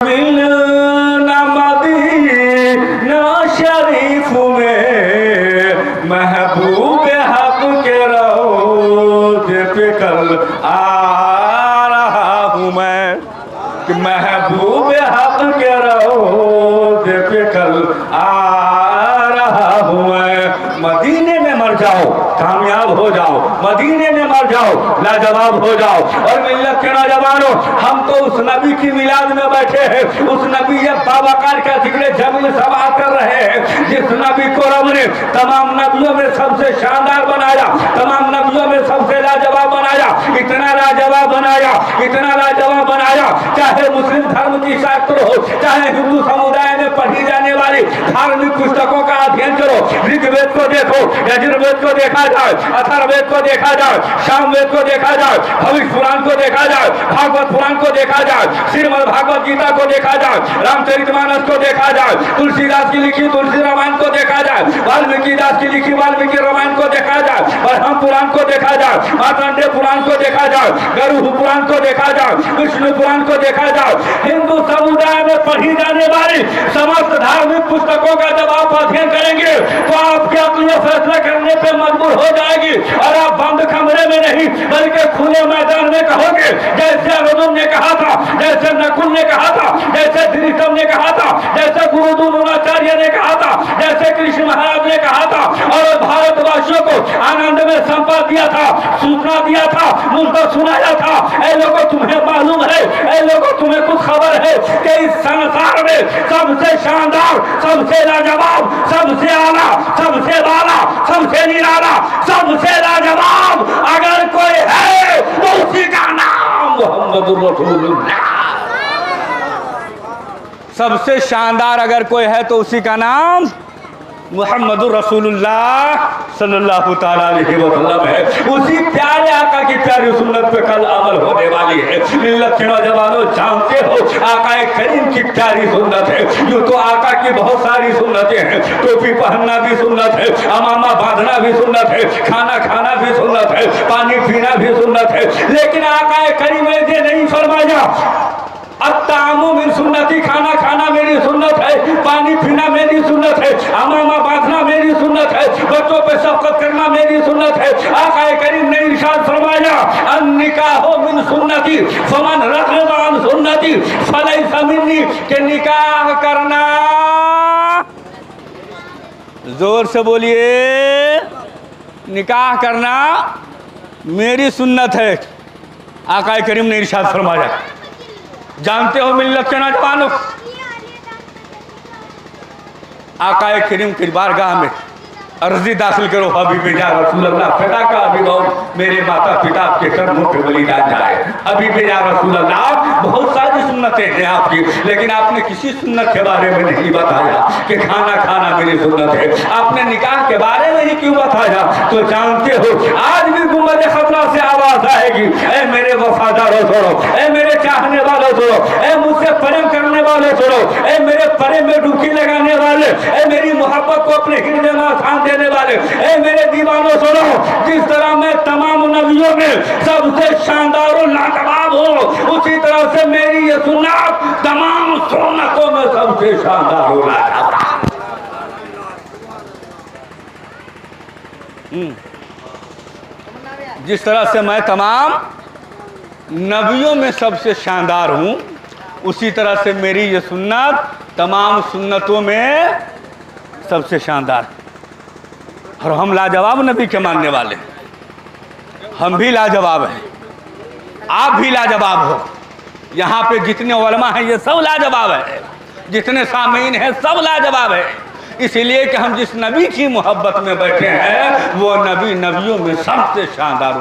Medina शरीफ में महबूब हक के रोज़े पे कल आ रहा हूँ मैं कि महबूब हक के रोज़े पे कल आ रहा हूँ मैं। मदीने में मर जाओ कामयाब हो जाओ, मदीने में मर जाओ लाजवाब हो जाओ। और मिल्लत के नौजवानों, हम तो उस नबी की मिलाद में बैठे हैं, उस नबी बावकार का जिक्र जमीन सभा कर रहे हैं जिस नबी को रब ने तमाम नबियों में सबसे शानदार बनाया, तमाम नबियों में सबसे लाजवाब बनाया। इतना लाजवाब बनाया, इतना लाजवाब बनाया, चाहे मुस्लिम धर्म की शास्त्र हो, चाहे हिंदू समुदाय में पढ़ी जाने वाली धार्मिक पुस्तकों का अध्ययन करो। ऋग्वेद को देखो, यजुर्वेद को देखा जाए, अथर्ववेद को देखा जाए, सामवेद को देखा जाए, भविष्य पुराण को देखा जाए, भागवत पुराण को देखा जाए, श्रीमद् भागवत गीता को देखा जाए, रामचरितमानस को देखा जाए, तुलसीदास की लिखी तुलसी रामायण को देखा जाए, वाल्मीकि दास की लिखी वाल्मीकि रामायण को देखा जाए, ब्रह्म पुराण को देखा जाए, मार्कंडेय पुराण को देखा जाए, गरुड़ पुराण को देखा जाए, विष्णु पुराण को देखा जाए। हिंदू समुदाय में पढ़ी जाने वाली समस्त धार्मिक पुस्तकों का जब आप अध्ययन करेंगे तो आपके अपने फैसला करने पे मजबूर हो जाएगी और आप बंद कमरे में नहीं बल्कि खुले मैदान में कहोगे, जैसे अर्जुन ने कहा था, जैसे नकुल ने कहा था, जैसे धृतराष्ट्र ने कहा था, जैसे गुरु द्रोणाचार्य ने कहा था, जैसे कृष्ण महाराज ने कहा था और भारतवासियों को आनंद में संपा दिया था, सूचना दिया था, मुझको सुनाया था। ऐ लोगों तुम्हें मालूम है, ऐ लोगों तुम्हें कुछ खबर है कि इस संसार में सबसे शानदार, सबसे लाजवाब, सबसे आला, सबसे वाला, सबसे निराला, सबसे लाजवाब अगर कोई है तो उसी का नाम मुहम्मदुर रसूलुल्लाह। सबसे शानदार अगर कोई है तो उसी का नाम मुहम्मदुर रसूलुल्लाह सल्लल्लाहु ताला अलैहि वसल्लम है। उसी प्यारे आका की प्यारी सुन्नत पे कल अमल होने वाली है। मिल्लत के नौजवानों, जानते हो आका करीम की प्यारी सुन्नत है। यूँ तो आका की बहुत सारी सुन्नतें हैं, टोपी पहनना भी सुन्नत है, अमामा बांधना भी सुन्नत है, खाना खाना भी सुन्नत है, पानी पीना भी सुन्नत है, लेकिन आका करीम ने नहीं फरमाया अत्तामु मिन सुन्नती, खाना खाना मेरी सुन्नत है, पानी पीना मेरी सुन्नत है, अमामा बांधना मेरी सुन्नत है, बच्चों पे शफ़क़त करना मेरी सुन्नत है। आका करीम ने इरशाद फरमाया अन्निकाहु मिन सुन्नती फमन रग़िबा अन सुन्नती फलैसा मिन्नी, के निकाह करना, जोर से बोलिए, निकाह करना मेरी सुन्नत है। आका करीम ने इरशाद फरमाया। जानते हो मिल्लत के नौजवानों, आका करीम की बारगाह में अर्जी दाखिल करो, हबीब या रसूल अल्लाह, पिता का अभिभावक मेरे माता पिता आपके कर्मों पे बलिदान जाए। हबीब या रसूल अल्लाह, बहुत सारी सुन्नतें हैं आपकी, लेकिन आपने किसी सुन्नत के बारे में नहीं बताया कि खाना खाना मेरी सुन्नत है। आपने निकाह के बारे में ही क्यों बताया? तो जानते हो आज भी गुंबद खतरा से आवाज आएगी, ए मेरे वफादारों सुनो, ए मेरे चाहने वालों सुनो, ए मुझसे प्रेम करने वाले सुनो, ए मेरे प्रेम में डुबकी लगाने वाले, ए मेरी मोहब्बत को अपने हृदय में स्थान देने वाले, ए मेरे दीवानों सुनो, जिस तरह मैं तमाम नबियों में सबसे शानदार और लाजवाब हो, उसी तरह से मेरी ये सुन्नत तमाम सुन्नतों में सबसे शानदार हो लाजवाब। जिस तरह से मैं तमाम नबियों में सबसे शानदार हूँ, उसी तरह से मेरी ये सुन्नत तमाम सुन्नतों में सबसे शानदार। और हम लाजवाब नबी के मानने वाले, हम भी लाजवाब हैं, आप भी लाजवाब हो। यहाँ पे जितने उलमा हैं ये सब लाजवाब है, जितने सामीन हैं सब लाजवाब है, इसलिए कि हम जिस नबी की मोहब्बत में बैठे हैं वो नबी नबियों में सबसे शानदार